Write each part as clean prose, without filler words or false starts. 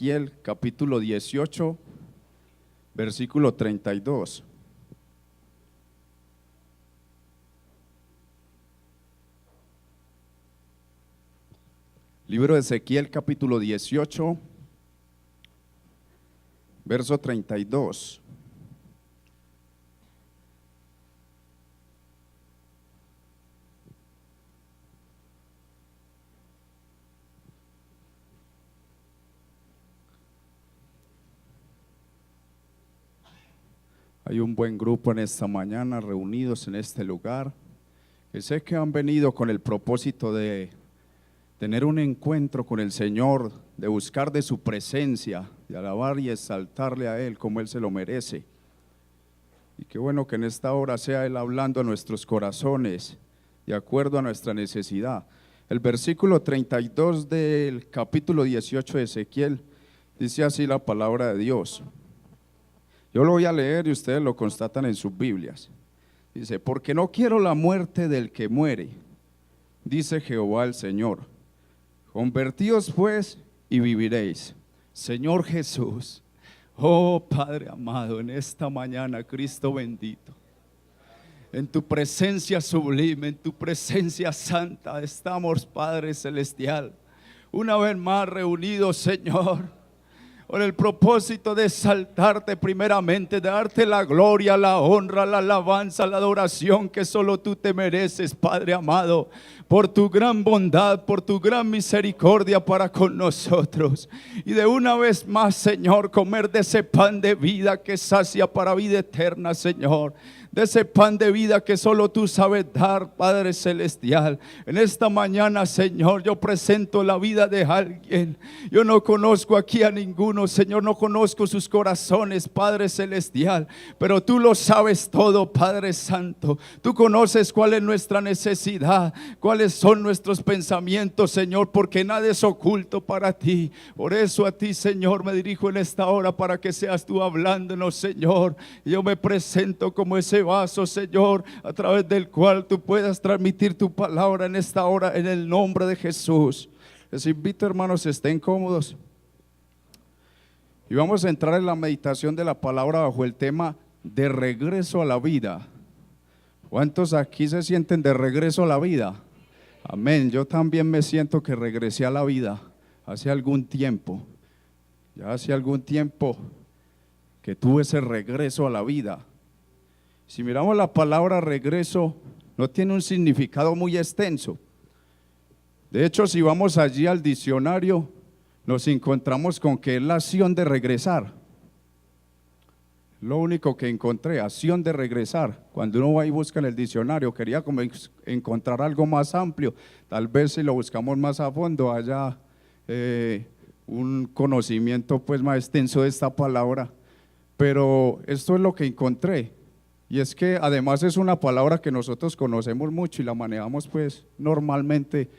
Ezequiel capítulo 18, versículo 32. Libro de Ezequiel capítulo 18, verso 32. Hay un buen grupo en esta mañana reunidos en este lugar. Y sé que han venido con el propósito de tener un encuentro con el Señor, de buscar de su presencia, de alabar y exaltarle a Él como Él se lo merece. Y qué bueno que en esta hora sea Él hablando a nuestros corazones, de acuerdo a nuestra necesidad. El versículo 32 del capítulo 18 de Ezequiel dice así la palabra de Dios. Yo lo voy a leer y ustedes lo constatan en sus Biblias. Dice: porque no quiero la muerte del que muere, dice Jehová el Señor. Convertíos pues y viviréis. Señor Jesús, oh Padre amado, en esta mañana, Cristo bendito, en tu presencia sublime, en tu presencia santa, estamos, Padre celestial, una vez más reunidos, Señor, con el propósito de exaltarte primeramente, de darte la gloria, la honra, la alabanza, la adoración que solo tú te mereces, Padre amado, por tu gran bondad, por tu gran misericordia para con nosotros. Y de una vez más, Señor, comer de ese pan de vida que sacia para vida eterna, Señor. De ese pan de vida que solo tú sabes dar, Padre celestial. En esta mañana, Señor, yo presento la vida de alguien. Yo no conozco aquí a ninguno, Señor, no conozco sus corazones, Padre celestial, pero tú lo sabes todo, Padre santo. Tú conoces cuál es nuestra necesidad, cuáles son nuestros pensamientos, Señor, porque nada es oculto para ti. Por eso a ti, Señor, me dirijo en esta hora para que seas tú hablándonos, Señor. Yo me presento como ese vaso, Señor, a través del cual tú puedas transmitir tu palabra en esta hora, en el nombre de Jesús. Les invito, hermanos, estén cómodos y vamos a entrar en la meditación de la palabra bajo el tema de regreso a la vida. ¿Cuántos aquí se sienten de regreso a la vida? Amén. Yo también me siento que regresé a la vida hace algún tiempo. Ya hace algún tiempo que tuve ese regreso a la vida. Si miramos la palabra regreso, no tiene un significado muy extenso. De hecho, si vamos allí al diccionario, nos encontramos con que es la acción de regresar. Lo único que encontré, acción de regresar. Cuando uno va y busca en el diccionario, quería como encontrar algo más amplio. Tal vez si lo buscamos más a fondo haya un conocimiento pues más extenso de esta palabra. Pero esto es lo que encontré. Y es que además es una palabra que nosotros conocemos mucho y la manejamos pues normalmente,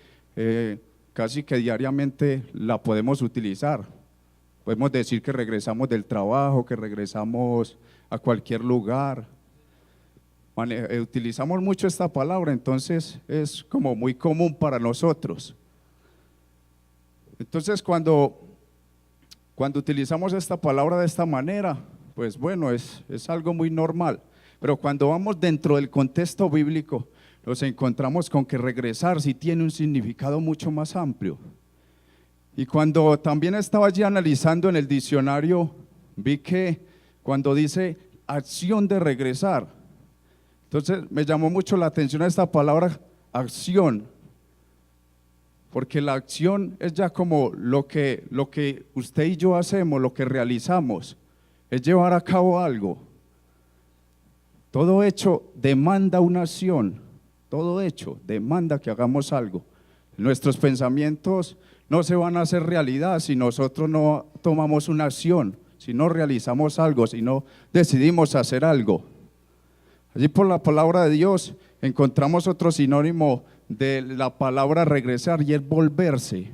casi que diariamente la podemos utilizar. Podemos decir que regresamos del trabajo, que regresamos a cualquier lugar. Utilizamos mucho esta palabra, entonces es como muy común para nosotros. Entonces cuando utilizamos esta palabra de esta manera, pues bueno, es algo muy normal. Pero cuando vamos dentro del contexto bíblico, nos encontramos con que regresar sí tiene un significado mucho más amplio. Y cuando también estaba allí analizando en el diccionario, vi que cuando dice acción de regresar, entonces me llamó mucho la atención esta palabra acción, porque la acción es ya como lo que usted y yo hacemos, lo que realizamos, es llevar a cabo algo. Todo hecho demanda una acción, todo hecho demanda que hagamos algo. Nuestros pensamientos no se van a hacer realidad si nosotros no tomamos una acción, si no realizamos algo, si no decidimos hacer algo. Allí por la palabra de Dios encontramos otro sinónimo de la palabra regresar y es volverse.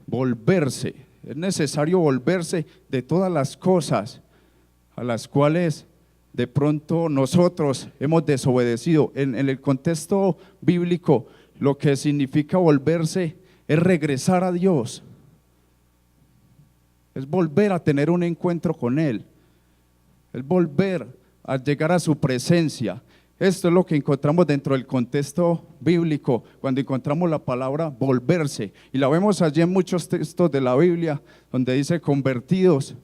Volverse, es necesario volverse de todas las cosas a las cuales de pronto nosotros hemos desobedecido. En el contexto bíblico, lo que significa volverse es regresar a Dios, es volver a tener un encuentro con Él, es volver a llegar a su presencia. Esto es lo que encontramos dentro del contexto bíblico, cuando encontramos la palabra volverse, y la vemos allí en muchos textos de la Biblia, donde dice convertidos,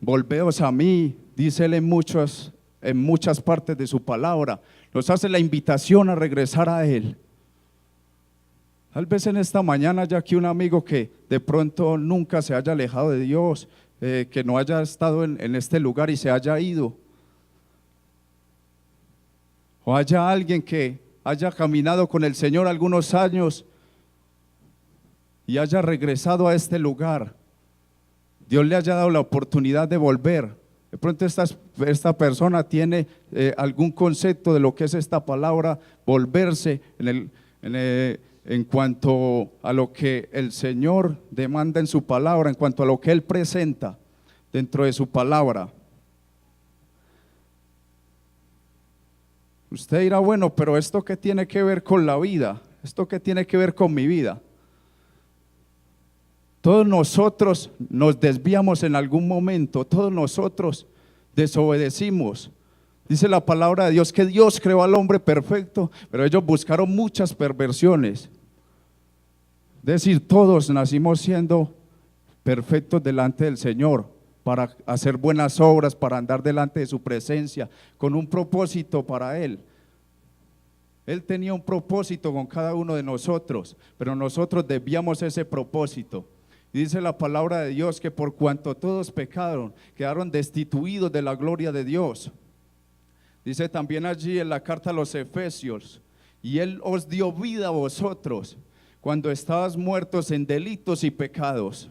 volveos a mí, dice Él en muchas partes de su palabra, nos hace la invitación a regresar a Él. Tal vez en esta mañana haya aquí un amigo que de pronto nunca se haya alejado de Dios, que no haya estado en este lugar y se haya ido. O haya alguien que haya caminado con el Señor algunos años y haya regresado a este lugar. Dios le haya dado la oportunidad de volver. De pronto esta persona tiene algún concepto de lo que es esta palabra, volverse en cuanto a lo que el Señor demanda en su palabra, en cuanto a lo que Él presenta dentro de su palabra. Usted dirá, bueno, pero ¿esto qué tiene que ver con la vida? ¿Esto qué tiene que ver con mi vida? Todos nosotros nos desviamos en algún momento, todos nosotros desobedecimos. Dice la palabra de Dios que Dios creó al hombre perfecto, pero ellos buscaron muchas perversiones. Es decir, todos nacimos siendo perfectos delante del Señor, para hacer buenas obras, para andar delante de su presencia, con un propósito para Él. Él tenía un propósito con cada uno de nosotros, pero nosotros desviamos ese propósito. Y dice la palabra de Dios que por cuanto todos pecaron, quedaron destituidos de la gloria de Dios. Dice también allí en la carta a los Efesios, y Él os dio vida a vosotros, cuando estabas muertos en delitos y pecados.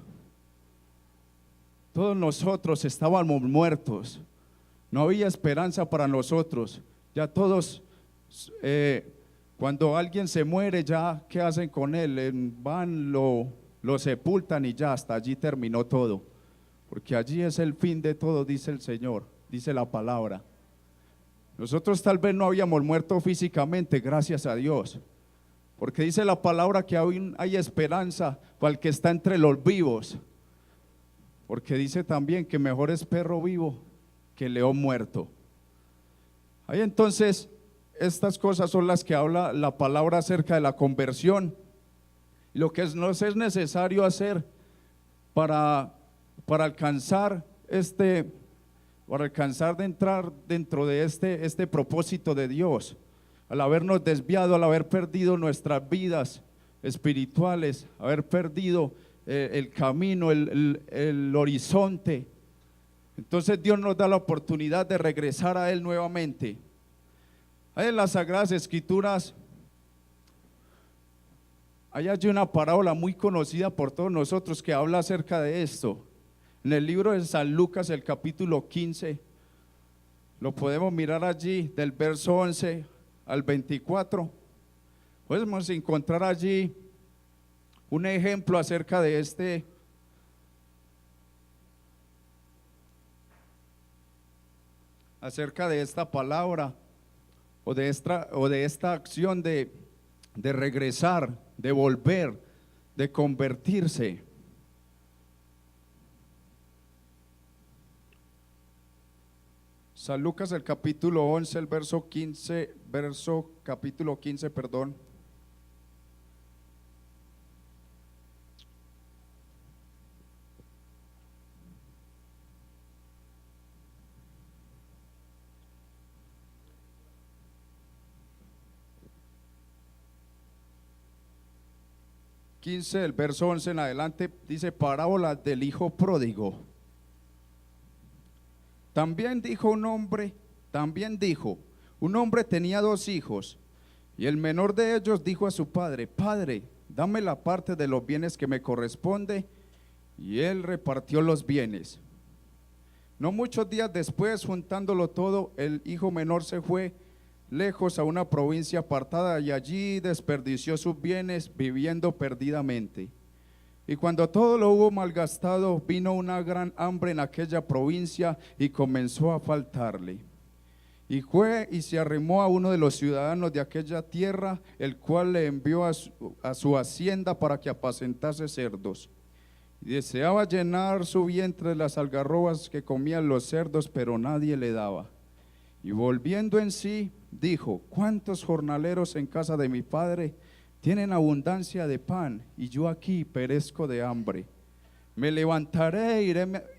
Todos nosotros estábamos muertos, no había esperanza para nosotros. Ya todos, cuando alguien se muere, ya ¿qué hacen con él? Van, lo sepultan y ya hasta allí terminó todo, porque allí es el fin de todo, dice el Señor, dice la palabra. Nosotros tal vez no habíamos muerto físicamente, gracias a Dios, porque dice la palabra que aún hay esperanza para el que está entre los vivos. Porque dice también que mejor es perro vivo que león muerto. Ahí entonces, estas cosas son las que habla la palabra acerca de la conversión. Y lo que nos es necesario hacer para alcanzar de entrar dentro de este propósito de Dios, al habernos desviado, al haber perdido nuestras vidas espirituales, haber perdido el camino, el horizonte. Entonces Dios nos da la oportunidad de regresar a Él nuevamente. Hay en las Sagradas Escrituras, hay allí una parábola muy conocida por todos nosotros que habla acerca de esto. En el libro de San Lucas, el capítulo 15, lo podemos mirar allí del verso 11 al 24. Podemos encontrar allí un ejemplo acerca de esta palabra o de esta acción de regresar, de volver, de convertirse. San Lucas, el capítulo 11, el capítulo 15, perdón. El verso 11 en adelante dice: parábola del hijo pródigo. También dijo, un hombre tenía 2 hijos, y el menor de ellos dijo a su padre: Padre, dame la parte de los bienes que me corresponde, y él repartió los bienes. No muchos días después, juntándolo todo, el hijo menor se fue lejos a una provincia apartada, y allí desperdició sus bienes viviendo perdidamente. Y cuando todo lo hubo malgastado, vino una gran hambre en aquella provincia y comenzó a faltarle. Y fue y se arrimó a uno de los ciudadanos de aquella tierra, el cual le envió a su hacienda para que apacentase cerdos. Y deseaba llenar su vientre de las algarrobas que comían los cerdos, pero nadie le daba. Y volviendo en sí, dijo: ¿cuántos jornaleros en casa de mi padre tienen abundancia de pan, y yo aquí perezco de hambre? Me levantaré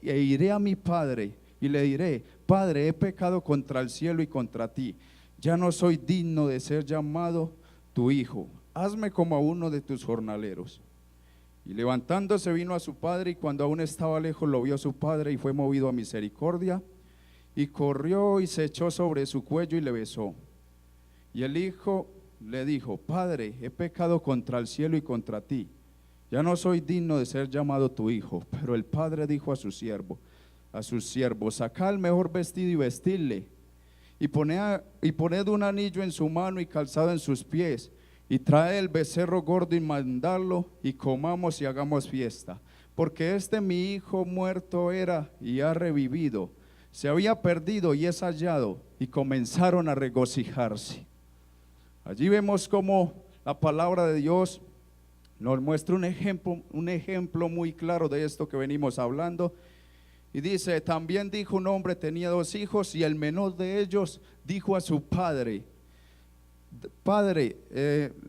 e iré a mi padre, y le diré: Padre, he pecado contra el cielo y contra ti, ya no soy digno de ser llamado tu hijo, hazme como a uno de tus jornaleros. Y levantándose vino a su padre, y cuando aún estaba lejos lo vio su padre, y fue movido a misericordia, y corrió y se echó sobre su cuello y le besó. Y el hijo le dijo: Padre, he pecado contra el cielo y contra ti, ya no soy digno de ser llamado tu hijo. Pero el padre dijo a sus siervos: sacad el mejor vestido y vestidle, y poned un anillo en su mano y calzado en sus pies, y traed el becerro gordo y mandadlo, y comamos y hagamos fiesta, porque mi hijo muerto era y ha revivido, se había perdido y es hallado. Y comenzaron a regocijarse. Allí vemos cómo la palabra de Dios nos muestra un ejemplo muy claro de esto que venimos hablando. Y dice: también dijo un hombre, tenía 2 hijos, y el menor de ellos dijo a su padre,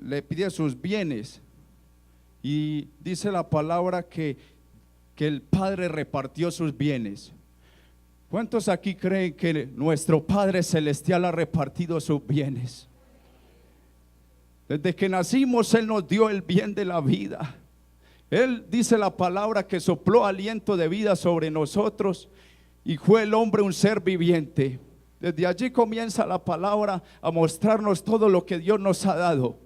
le pide sus bienes. Y dice la palabra que el padre repartió sus bienes. ¿Cuántos aquí creen que nuestro Padre Celestial ha repartido sus bienes? Desde que nacimos Él nos dio el bien de la vida. Él, dice la palabra, que sopló aliento de vida sobre nosotros, y fue el hombre un ser viviente. Desde allí comienza la palabra a mostrarnos todo lo que Dios nos ha dado.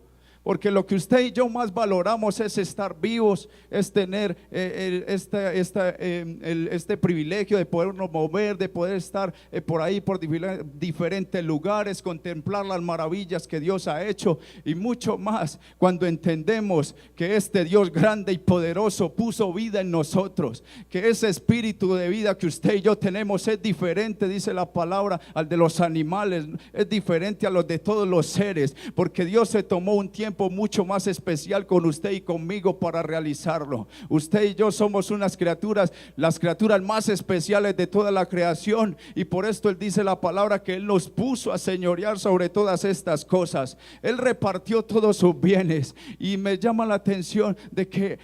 Porque lo que usted y yo más valoramos es estar vivos, es tener este privilegio de podernos mover, de poder estar por ahí, por diferentes lugares, contemplar las maravillas que Dios ha hecho y mucho más. Cuando entendemos que este Dios grande y poderoso puso vida en nosotros, que ese espíritu de vida que usted y yo tenemos es diferente, dice la palabra, al de los animales, es diferente a los de todos los seres, porque Dios se tomó un tiempo mucho más especial con usted y conmigo para realizarlo. Usted y yo somos unas criaturas, las criaturas más especiales de toda la creación, y por esto Él dice la palabra que Él nos puso a señorear sobre todas estas cosas. Él repartió todos sus bienes, y me llama la atención de que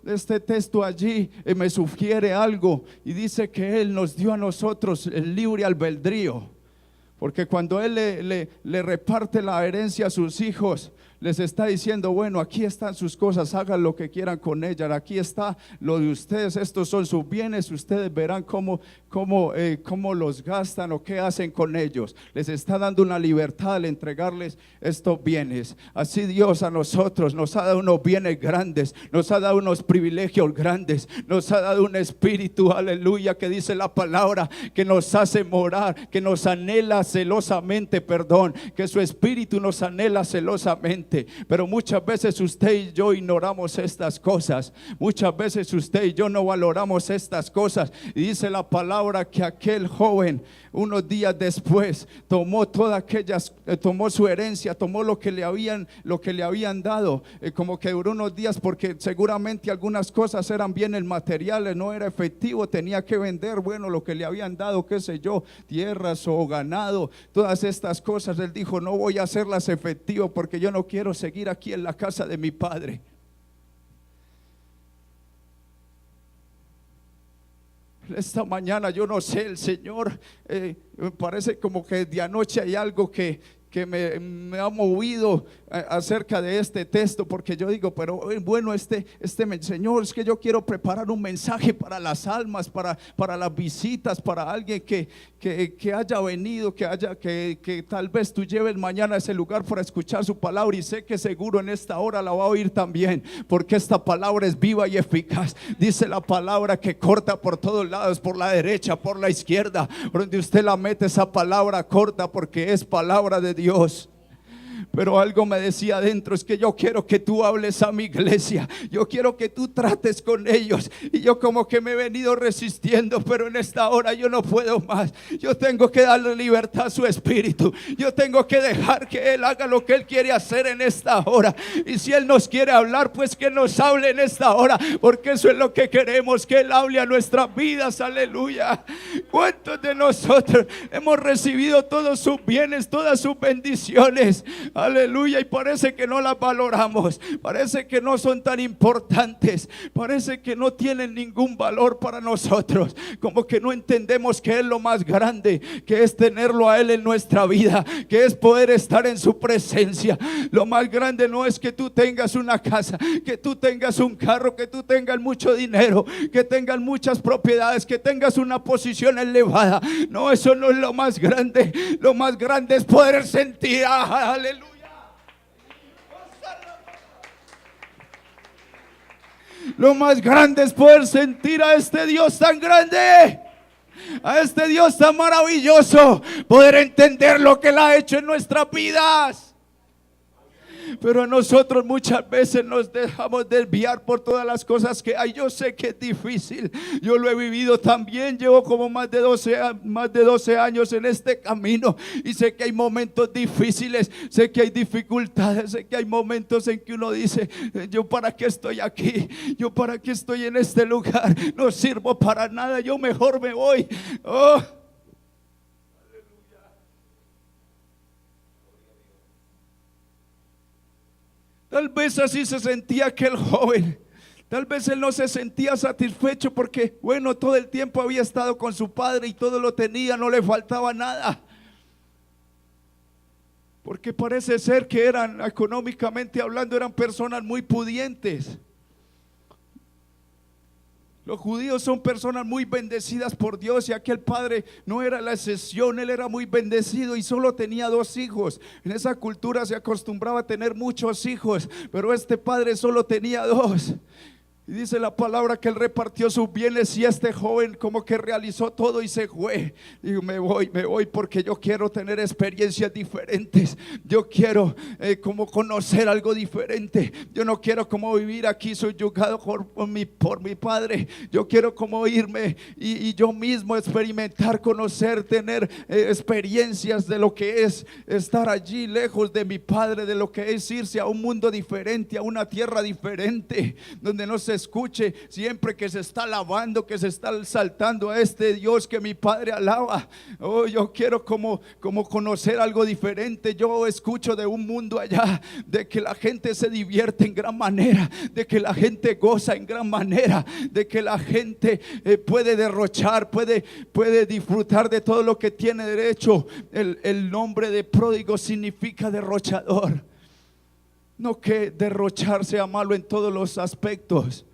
este texto allí me sugiere algo, y dice que Él nos dio a nosotros el libre albedrío. Porque cuando Él le reparte la herencia a sus hijos, les está diciendo: bueno, aquí están sus cosas, hagan lo que quieran con ellas, aquí está lo de ustedes, estos son sus bienes, ustedes verán cómo los gastan o qué hacen con ellos. Les está dando una libertad al entregarles estos bienes. Así Dios a nosotros nos ha dado unos bienes grandes, nos ha dado unos privilegios grandes, nos ha dado un espíritu, aleluya, que dice la palabra que nos hace morar, que nos anhela celosamente, que su espíritu nos anhela celosamente. Pero muchas veces usted y yo ignoramos estas cosas, muchas veces usted y yo no valoramos estas cosas. Y dice la palabra que aquel joven, unos días después, tomó tomó su herencia, tomó lo que le habían dado, como que duró unos días, porque seguramente algunas cosas eran bienes materiales, no era efectivo, tenía que vender, bueno, lo que le habían dado, qué sé yo, tierras o ganado, todas estas cosas. Él dijo: no voy a hacerlas efectivo, porque yo no quiero seguir aquí en la casa de mi padre. Esta mañana, yo no sé, el Señor me parece como que de anoche hay algo que me ha movido acerca de este texto, porque yo digo: pero bueno, Señor, es que yo quiero preparar un mensaje para las almas, para las visitas, para alguien que haya venido, que tal vez tú lleves mañana a ese lugar para escuchar su palabra, y sé que seguro en esta hora la va a oír también, porque esta palabra es viva y eficaz. Dice la palabra que corta por todos lados, por la derecha, por la izquierda, por donde usted la mete, esa palabra corta, porque es palabra de Dios. pero algo me decía adentro, es que yo quiero que tú hables a mi iglesia, yo quiero que tú trates con ellos. Y yo como que me he venido resistiendo, pero en esta hora yo no puedo más. Yo tengo que darle libertad a su espíritu, yo tengo que dejar que Él haga lo que Él quiere hacer en esta hora. Y si Él nos quiere hablar, pues que nos hable en esta hora, porque eso es lo que queremos, que Él hable a nuestras vidas. Aleluya. ¿Cuántos de nosotros hemos recibido todos sus bienes, todas sus bendiciones? Aleluya. Y parece que no las valoramos, parece que no son tan importantes, parece que no tienen ningún valor para nosotros, como que no entendemos que es lo más grande, que es tenerlo a Él en nuestra vida, que es poder estar en su presencia. Lo más grande no es que tú tengas una casa, que tú tengas un carro, que tú tengas mucho dinero, que tengas muchas propiedades, que tengas una posición elevada. No, eso no es lo más grande. Lo más grande es poder sentir, aleluya. Lo más grande es poder sentir a este Dios tan grande, a este Dios tan maravilloso, poder entender lo que Él ha hecho en nuestras vidas. Pero nosotros muchas veces nos dejamos desviar por todas las cosas que hay. Yo sé que es difícil, yo lo he vivido también. Llevo como más de 12 años en este camino, y sé que hay momentos difíciles, sé que hay dificultades, sé que hay momentos en que uno dice: yo para qué estoy aquí, yo para qué estoy en este lugar, no sirvo para nada, yo mejor me voy. Oh, tal vez así se sentía aquel joven. Tal vez él no se sentía satisfecho porque, bueno, todo el tiempo había estado con su padre y todo lo tenía, no le faltaba nada. Porque parece ser que eran, económicamente hablando, eran personas muy pudientes. Los judíos son personas muy bendecidas por Dios, y aquel padre no era la excepción. Él era muy bendecido y solo tenía 2 hijos. En esa cultura se acostumbraba a tener muchos hijos, pero este padre solo tenía 2. Y dice la palabra que él repartió sus bienes, y este joven como que realizó todo y se fue. Digo, me voy porque yo quiero tener experiencias diferentes. Yo quiero como conocer algo diferente. Yo no quiero como vivir aquí subyugado por mi padre. Yo quiero como irme y yo mismo experimentar, conocer, tener experiencias de lo que es estar allí lejos de mi padre, de lo que es irse a un mundo diferente, a una tierra diferente, donde no se escuche siempre que se está alabando, que se está saltando a este Dios que mi padre alaba. Oh, yo quiero como conocer algo diferente. Yo escucho de un mundo allá, de que la gente se divierte en gran manera, de que la gente goza en gran manera, de que la gente puede derrochar, puede disfrutar de todo lo que tiene derecho. El nombre de pródigo significa derrochador. No que derrochar sea malo en todos los aspectos,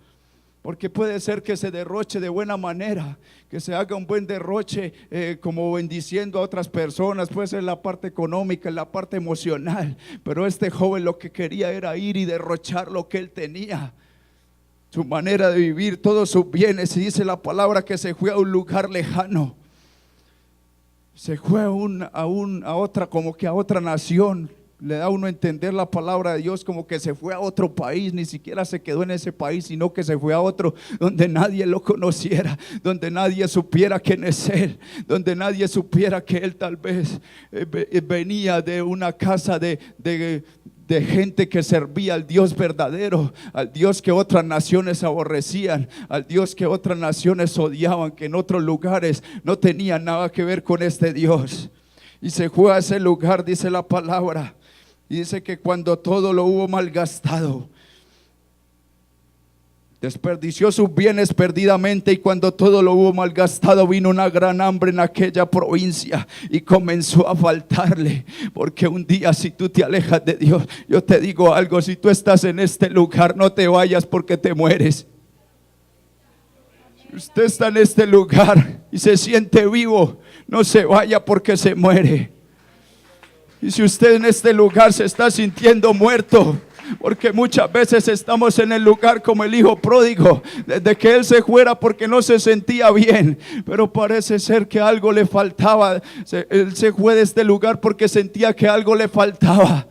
porque puede ser que se derroche de buena manera, que se haga un buen derroche como bendiciendo a otras personas, puede ser en la parte económica, en la parte emocional. Pero este joven lo que quería era ir y derrochar lo que él tenía, su manera de vivir, todos sus bienes. Y dice la palabra que se fue a un lugar lejano, se fue a otra, como que a otra nación. Le da a uno a entender la palabra de Dios como que se fue a otro país. Ni siquiera se quedó en ese país, sino que se fue a otro donde nadie lo conociera, donde nadie supiera quién es él, donde nadie supiera que él tal vez venía de una casa de gente que servía al Dios verdadero, al Dios que otras naciones aborrecían, al Dios que otras naciones odiaban, que en otros lugares no tenía nada que ver con este Dios. Y se fue a ese lugar, dice la palabra, y dice que cuando todo lo hubo malgastado, desperdició sus bienes perdidamente, y cuando todo lo hubo malgastado, vino una gran hambre en aquella provincia y comenzó a faltarle. Porque un día, si tú te alejas de Dios, yo te digo algo: si tú estás en este lugar, no te vayas porque te mueres. Si usted está en este lugar y se siente vivo, no se vaya porque se muere. Y si usted en este lugar se está sintiendo muerto, porque muchas veces estamos en el lugar como el hijo pródigo, desde que él se fuera porque no se sentía bien, pero parece ser que algo le faltaba. Él se fue de este lugar porque sentía que algo le faltaba.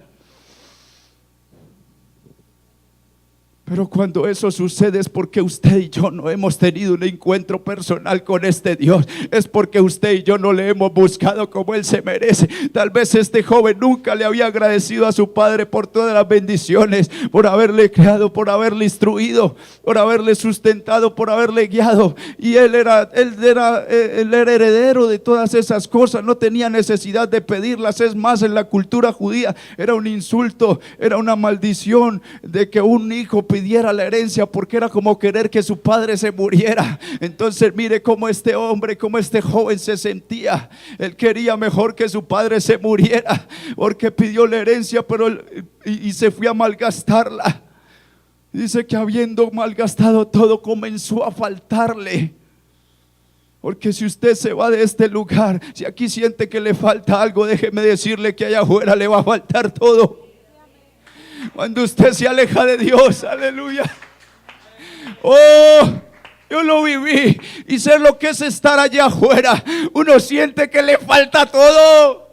Pero cuando eso sucede es porque usted y yo no hemos tenido un encuentro personal con este Dios. Es porque usted y yo no le hemos buscado como Él se merece. Tal vez este joven nunca le había agradecido a su padre por todas las bendiciones, por haberle creado, por haberle instruido, por haberle sustentado, por haberle guiado. Y él era heredero de todas esas cosas. No tenía necesidad de pedirlas. Es más, en la cultura judía era un insulto, era una maldición de que un hijo pidiera la herencia, porque era como querer que su padre se muriera. Entonces mire cómo este hombre, cómo este joven se sentía. Él quería mejor que su padre se muriera, porque pidió la herencia, pero y se fue a malgastarla. Dice que habiendo malgastado todo, comenzó a faltarle. Porque si usted se va de este lugar, si aquí siente que le falta algo, déjeme decirle que allá afuera le va a faltar todo. Cuando usted se aleja de Dios, aleluya. Oh, yo lo viví y sé lo que es estar allá afuera. Uno siente que le falta todo.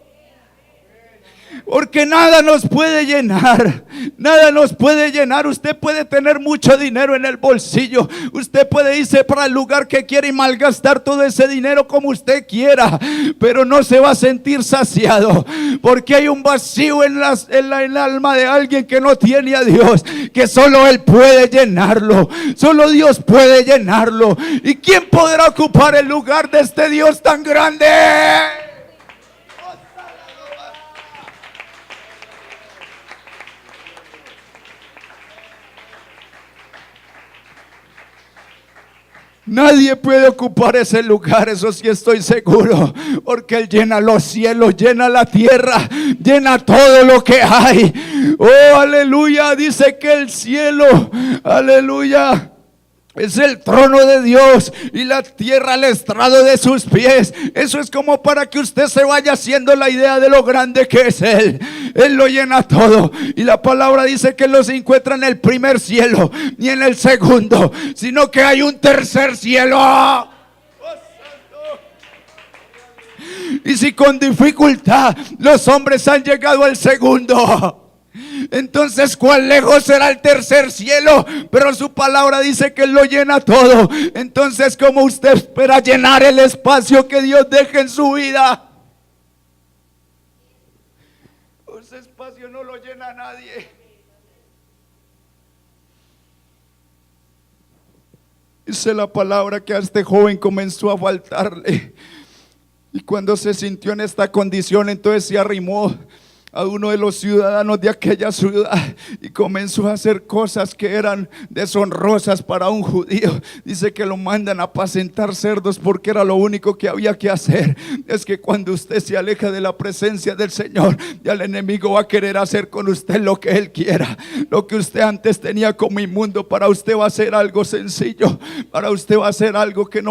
Porque nada nos puede llenar. Nada nos puede llenar. Usted puede tener mucho dinero en el bolsillo. Usted puede irse para el lugar que quiera y malgastar todo ese dinero como usted quiera, pero no se va a sentir saciado, porque hay un vacío en el alma de alguien que no tiene a Dios, que solo Él puede llenarlo. Solo Dios puede llenarlo. ¿Y quién podrá ocupar el lugar de este Dios tan grande? Nadie puede ocupar ese lugar, eso sí estoy seguro, porque Él llena los cielos, llena la tierra, llena todo lo que hay. Oh, aleluya, dice que el cielo, aleluya, es el trono de Dios y la tierra el estrado de sus pies. Eso es como para que usted se vaya haciendo la idea de lo grande que es Él. Él lo llena todo. Y la palabra dice que no se encuentra en el primer cielo ni en el segundo, sino que hay un tercer cielo. Y si con dificultad los hombres han llegado al segundo, entonces cuán lejos será el tercer cielo. Pero su palabra dice que Él lo llena todo. Entonces, ¿cómo usted espera llenar el espacio que Dios deja en su vida? Ese espacio no lo llena nadie. Dice la palabra que a este joven comenzó a faltarle. Y cuando se sintió en esta condición, entonces se arrimó a uno de los ciudadanos de aquella ciudad y comenzó a hacer cosas que eran deshonrosas para un judío. Dice que lo mandan a apacentar cerdos, porque era lo único que había que hacer. Es que cuando usted se aleja de la presencia del Señor, ya el enemigo va a querer hacer con usted lo que él quiera. Lo que usted antes tenía como inmundo, para usted va a ser algo sencillo. Para usted va a ser algo que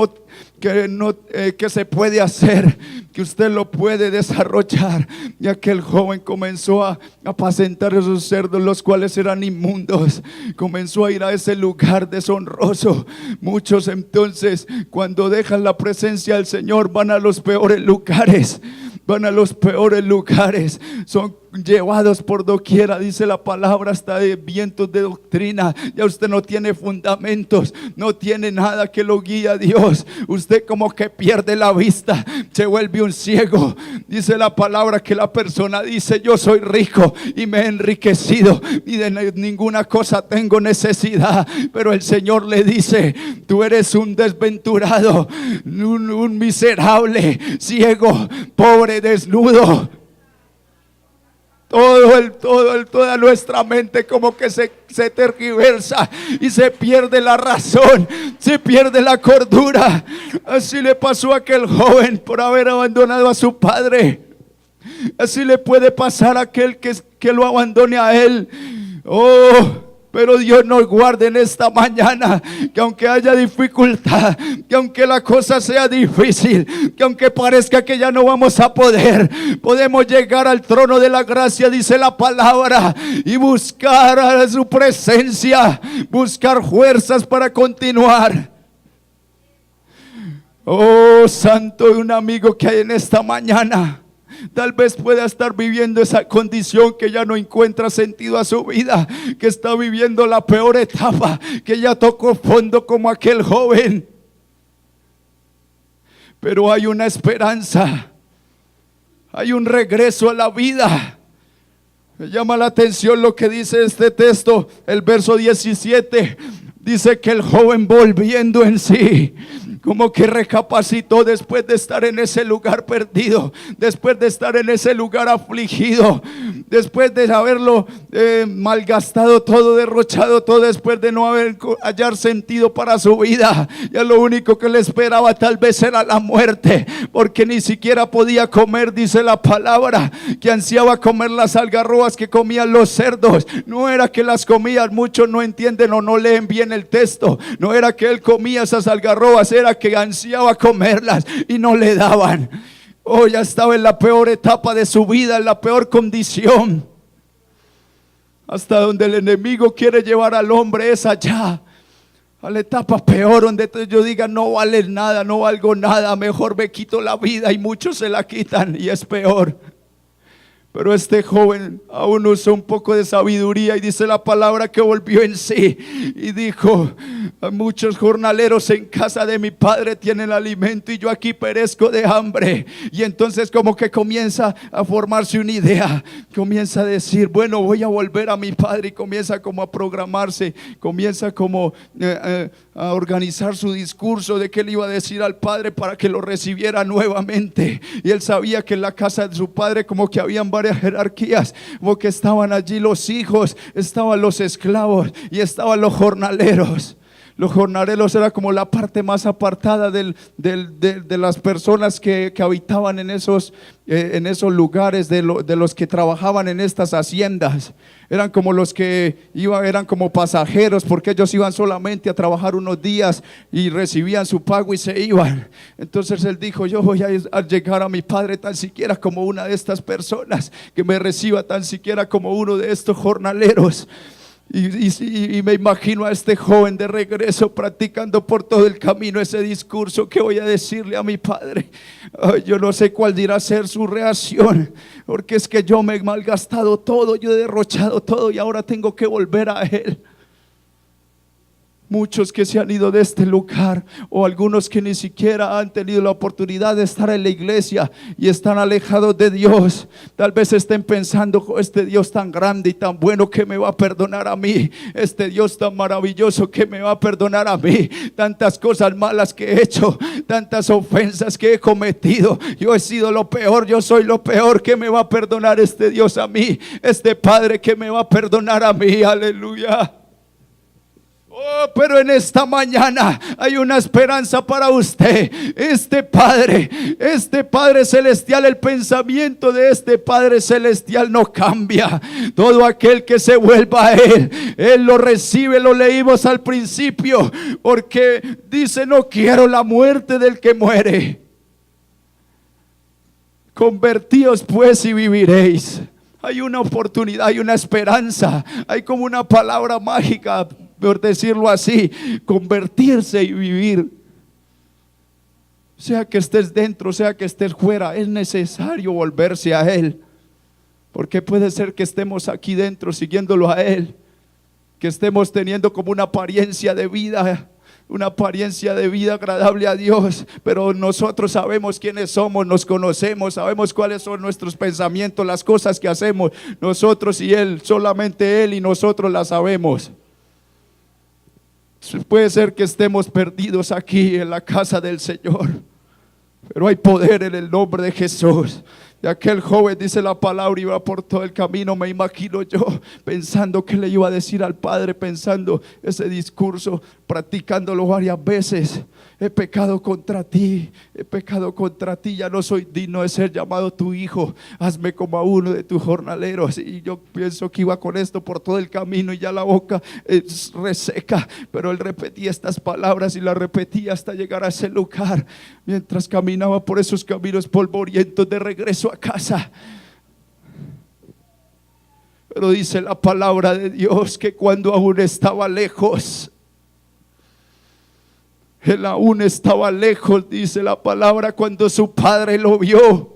se puede hacer, que usted lo puede desarrollar. Y aquel joven comenzó a apacentar esos cerdos, los cuales eran inmundos. Comenzó a ir a ese lugar deshonroso. Muchos entonces, cuando dejan la presencia del Señor, van a los peores lugares. Van a los peores lugares, son llevados por doquiera, dice la palabra, hasta de vientos de doctrina. Ya usted no tiene fundamentos, no tiene nada que lo guíe a Dios. Usted como que pierde la vista, se vuelve un ciego. Dice la palabra que la persona dice: yo soy rico y me he enriquecido y de ninguna cosa tengo necesidad. Pero el Señor le dice: tú eres un desventurado, un miserable, ciego, pobre, desnudo. Toda nuestra mente como que se tergiversa y se pierde la razón, se pierde la cordura. Así le pasó a aquel joven por haber abandonado a su padre. Así le puede pasar a aquel que lo abandone a él. Oh, pero Dios nos guarde en esta mañana, que aunque haya dificultad, que aunque la cosa sea difícil, que aunque parezca que ya no vamos a poder, podemos llegar al trono de la gracia, dice la palabra, y buscar a su presencia, buscar fuerzas para continuar. Oh, santo, un amigo que hay en esta mañana Tal vez pueda estar viviendo esa condición que ya no encuentra sentido a su vida, que está viviendo la peor etapa, que ya tocó fondo como aquel joven. Pero hay una esperanza, hay un regreso a la vida. Me llama la atención lo que dice este texto, el verso 17. Dice que el joven, volviendo en sí, como que recapacitó después de estar en ese lugar perdido, después de estar en ese lugar afligido, después de haberlo malgastado todo, derrochado todo, después de no hallar sentido para su vida. Ya lo único que le esperaba tal vez era la muerte, porque ni siquiera podía comer. Dice la palabra que ansiaba comer las algarrobas que comían los cerdos. No era que las comían, muchos no entienden o no leen bien el texto. No era que él comía esas algarrobas, era que ansiaba comerlas y no le daban. Oh, ya estaba en la peor etapa de su vida, en la peor condición. Hasta donde el enemigo quiere llevar al hombre es allá, a la etapa peor, donde yo diga no vale nada, no valgo nada, mejor me quito la vida, y muchos se la quitan y es peor. Pero este joven aún usó un poco de sabiduría y dice la palabra que volvió en sí y dijo: muchos jornaleros en casa de mi padre tienen alimento y yo aquí perezco de hambre. Y entonces como que comienza a formarse una idea, comienza a decir: bueno, voy a volver a mi padre, y comienza como a programarse, comienza como a organizar su discurso de qué le iba a decir al padre para que lo recibiera nuevamente. Y él sabía que en la casa de su padre como que habían varias jerarquías, como que estaban allí los hijos, estaban los esclavos y estaban los jornaleros. Los jornaleros era como la parte más apartada de las personas que habitaban en esos lugares, de los que trabajaban en estas haciendas. Eran como los que iban, eran como pasajeros, porque ellos iban solamente a trabajar unos días y recibían su pago y se iban. Entonces él dijo: yo voy a llegar a mi padre tan siquiera como una de estas personas, que me reciba tan siquiera como uno de estos jornaleros. Y me imagino a este joven de regreso practicando por todo el camino ese discurso: ¿qué voy a decirle a mi padre? Yo no sé cuál dirá ser su reacción, porque es que yo me he malgastado todo, yo he derrochado todo y ahora tengo que volver a él. Muchos que se han ido de este lugar, o algunos que ni siquiera han tenido la oportunidad de estar en la iglesia y están alejados de Dios, tal vez estén pensando: este Dios tan grande y tan bueno, ¿que me va a perdonar a mí? Este Dios tan maravilloso, ¿que me va a perdonar a mí? Tantas cosas malas que he hecho, tantas ofensas que he cometido, yo he sido lo peor, yo soy lo peor. ¿Qué me va a perdonar este Dios a mí? Este Padre, ¿que me va a perdonar a mí? Aleluya. Oh, pero en esta mañana hay una esperanza para usted. Este Padre celestial, el pensamiento de este Padre celestial no cambia. Todo aquel que se vuelva a Él lo recibe. Lo leímos al principio, porque dice: no quiero la muerte del que muere. Convertíos pues y viviréis. Hay una oportunidad, hay una esperanza, hay como una palabra mágica, por decirlo así: convertirse y vivir. Sea que estés dentro, sea que estés fuera, es necesario volverse a Él, porque puede ser que estemos aquí dentro siguiéndolo a Él, que estemos teniendo como una apariencia de vida, agradable a Dios, pero nosotros sabemos quiénes somos, nos conocemos, sabemos cuáles son nuestros pensamientos, las cosas que hacemos nosotros y Él, solamente Él y nosotros las sabemos. Puede ser que estemos perdidos aquí en la casa del Señor, pero hay poder en el nombre de Jesús. Y aquel joven, dice la palabra, iba por todo el camino. Me imagino yo pensando qué le iba a decir al Padre, pensando ese discurso, practicándolo varias veces. He pecado contra ti, ya no soy digno de ser llamado tu hijo. Hazme como a uno de tus jornaleros. Y yo pienso que iba con esto por todo el camino y ya la boca es reseca, pero él repetía estas palabras y las repetía hasta llegar a ese lugar, mientras caminaba por esos caminos polvorientos de regreso a casa. Pero dice la palabra de Dios que cuando aún estaba lejos, él aún estaba lejos, dice la palabra, cuando su padre lo vio.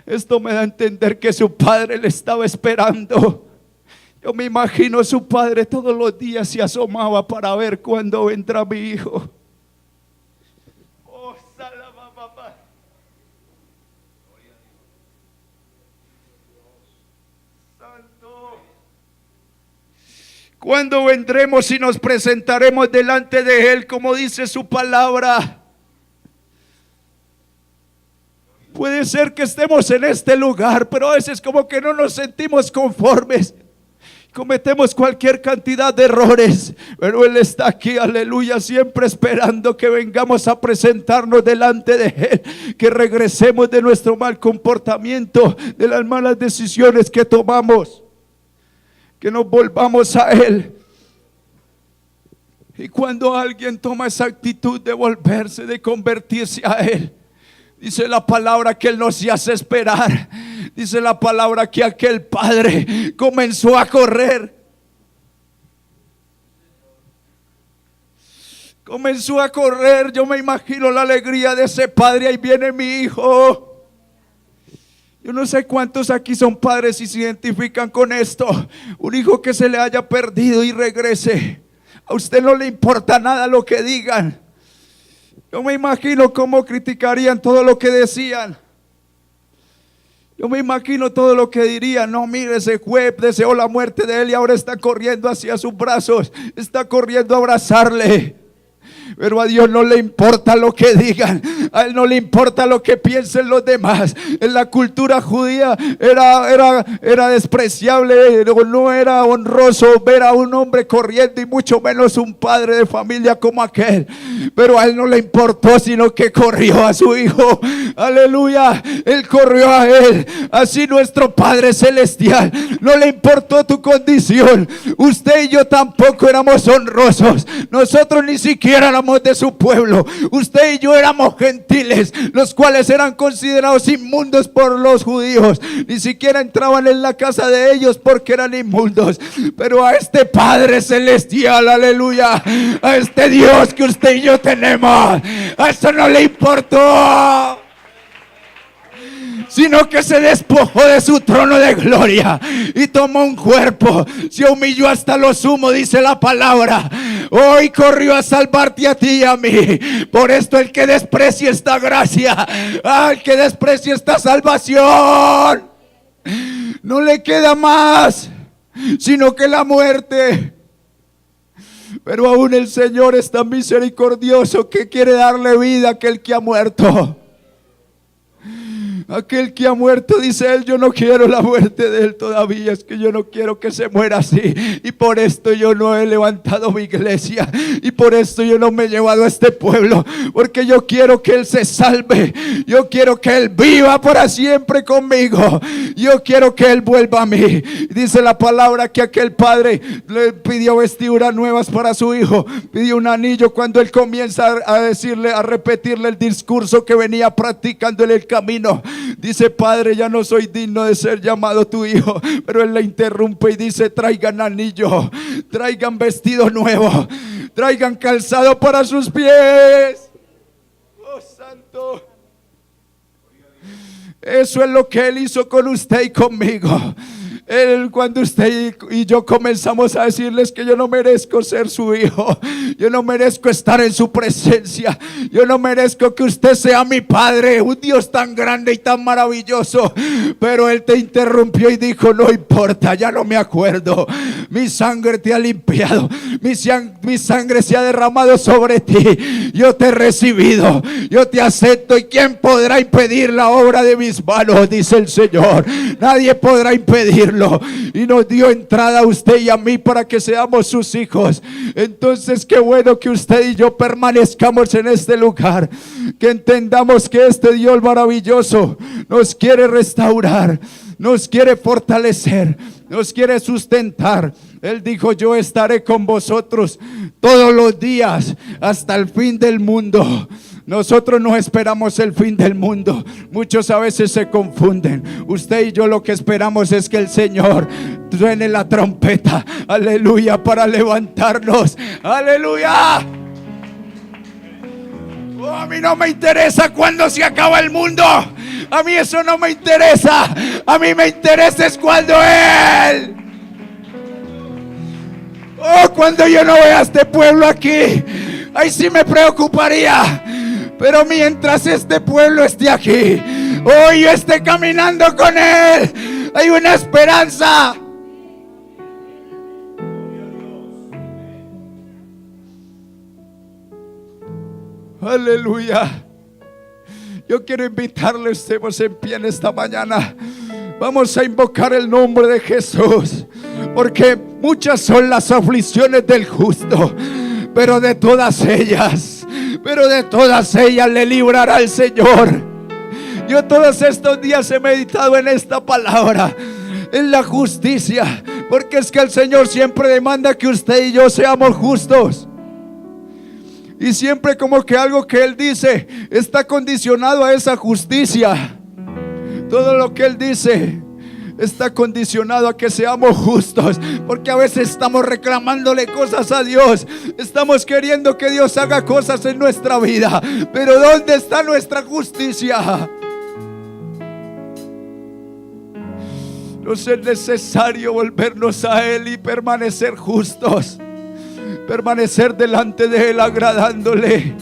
Esto me da a entender que su padre le estaba esperando. Yo me imagino a su padre todos los días se asomaba para ver cuándo vendrá mi hijo. Oh, salama, papá. Santo. ¿Cuándo vendremos y nos presentaremos delante de Él, como dice su palabra? Puede ser que estemos en este lugar, pero a veces como que no nos sentimos conformes. Cometemos cualquier cantidad de errores, pero Él está aquí, aleluya, siempre esperando que vengamos a presentarnos delante de Él, que regresemos de nuestro mal comportamiento, de las malas decisiones que tomamos, que nos volvamos a Él. Y cuando alguien toma esa actitud de volverse, de convertirse a Él, dice la palabra que Él no se hace esperar. Dice la palabra que aquel padre comenzó a correr. Comenzó a correr. Yo me imagino la alegría de ese padre. Ahí viene mi hijo. Yo no sé cuántos aquí son padres y se identifican con esto. Un hijo que se le haya perdido y regrese. A usted no le importa nada lo que digan. Yo me imagino cómo criticarían todo lo que decían. Yo me imagino todo lo que dirían. No, mire, ese juez deseó la muerte de él y ahora está corriendo hacia sus brazos. Está corriendo a abrazarle. Pero a Dios no le importa lo que digan. A Él no le importa lo que piensen los demás. En la cultura judía era despreciable, no era honroso ver a un hombre corriendo, y mucho menos un padre de familia como aquel. Pero a Él no le importó, sino que corrió a su hijo. Aleluya, Él corrió a Él. Así nuestro Padre Celestial no le importó tu condición. Usted y yo tampoco éramos honrosos. Nosotros ni siquiera éramos de su pueblo. Usted y yo éramos gentiles, los cuales eran considerados inmundos por los judíos. Ni siquiera entraban en la casa de ellos porque eran inmundos. Pero a este Padre Celestial, aleluya, a este Dios que usted y yo tenemos, a eso no le importó, sino que se despojó de su trono de gloria y tomó un cuerpo, se humilló hasta lo sumo, dice la palabra. Hoy corrió a salvarte a ti y a mí. Por esto el que desprecia esta gracia, al que desprecia esta salvación, no le queda más sino que la muerte. Pero aún el Señor es tan misericordioso que quiere darle vida a aquel que ha muerto. Aquel que ha muerto, dice Él, yo no quiero la muerte de Él todavía, es que yo no quiero que se muera así. Y por esto yo no he levantado mi iglesia, y por esto yo no me he llevado a este pueblo, porque yo quiero que Él se salve. Yo quiero que Él viva para siempre conmigo. Yo quiero que Él vuelva a mí. Dice la palabra que aquel padre le pidió vestiduras nuevas para su hijo, pidió un anillo cuando él comienza a decirle, a repetirle el discurso que venía practicando en el camino. Dice: Padre, ya no soy digno de ser llamado tu hijo. Pero él le interrumpe y dice: traigan anillo, traigan vestido nuevo, traigan calzado para sus pies. Oh, santo. Eso es lo que Él hizo con usted y conmigo. Él, cuando usted y yo comenzamos a decirles que yo no merezco ser su hijo, yo no merezco estar en su presencia, yo no merezco que usted sea mi padre, un Dios tan grande y tan maravilloso. Pero Él te interrumpió y dijo: no importa, ya no me acuerdo, mi sangre te ha limpiado, mi sangre se ha derramado sobre ti, yo te he recibido, yo te acepto. ¿Y quién podrá impedir la obra de mis manos? Dice el Señor. Nadie podrá impedirlo. Y nos dio entrada a usted y a mí para que seamos sus hijos. Entonces qué bueno que usted y yo permanezcamos en este lugar, que entendamos que este Dios maravilloso nos quiere restaurar, nos quiere fortalecer, nos quiere sustentar. Él dijo: yo estaré con vosotros todos los días hasta el fin del mundo. Nosotros no esperamos el fin del mundo. Muchos a veces se confunden. Usted y yo lo que esperamos es que el Señor suene la trompeta, aleluya, para levantarnos, aleluya. Oh, a mí no me interesa cuándo se acaba el mundo. A mí eso no me interesa. A mí me interesa es cuando Él. Oh, cuando yo no vea a este pueblo aquí, ahí sí me preocuparía. Pero mientras este pueblo esté aquí, hoy yo esté caminando con Él, hay una esperanza. Aleluya. Yo quiero invitarles, estemos en pie en esta mañana. Vamos a invocar el nombre de Jesús, porque muchas son las aflicciones del justo, pero de todas ellas le librará el Señor. Yo todos estos días he meditado en esta palabra, en la justicia, porque es que el Señor siempre demanda que usted y yo seamos justos. Y siempre como que algo que Él dice está condicionado a esa justicia. Todo lo que Él dice está condicionado a que seamos justos, porque a veces estamos reclamándole cosas a Dios, estamos queriendo que Dios haga cosas en nuestra vida, pero ¿dónde está nuestra justicia? Nos es necesario volvernos a Él y permanecer justos, permanecer delante de Él agradándole.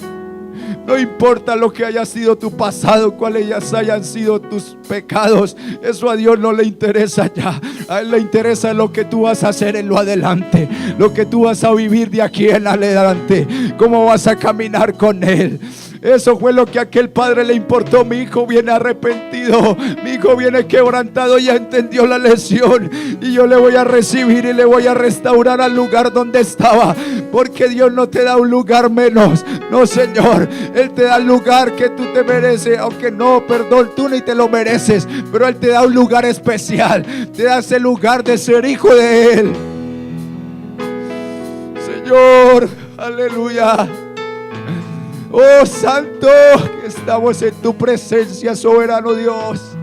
No importa lo que haya sido tu pasado, cuáles hayan sido tus pecados, eso a Dios no le interesa ya. A Él le interesa lo que tú vas a hacer en lo adelante, lo que tú vas a vivir de aquí en adelante, cómo vas a caminar con Él. Eso fue lo que a aquel padre le importó. Mi hijo viene arrepentido, mi hijo viene quebrantado, ya entendió la lección, y yo le voy a recibir y le voy a restaurar al lugar donde estaba, porque Dios no te da un lugar menos. No, Señor, Él te da el lugar que tú te mereces, aunque no, perdón, tú ni te lo mereces, pero Él te da un lugar especial, te da ese lugar de ser hijo de Él. Señor, aleluya. Oh Santo, estamos en tu presencia, soberano Dios.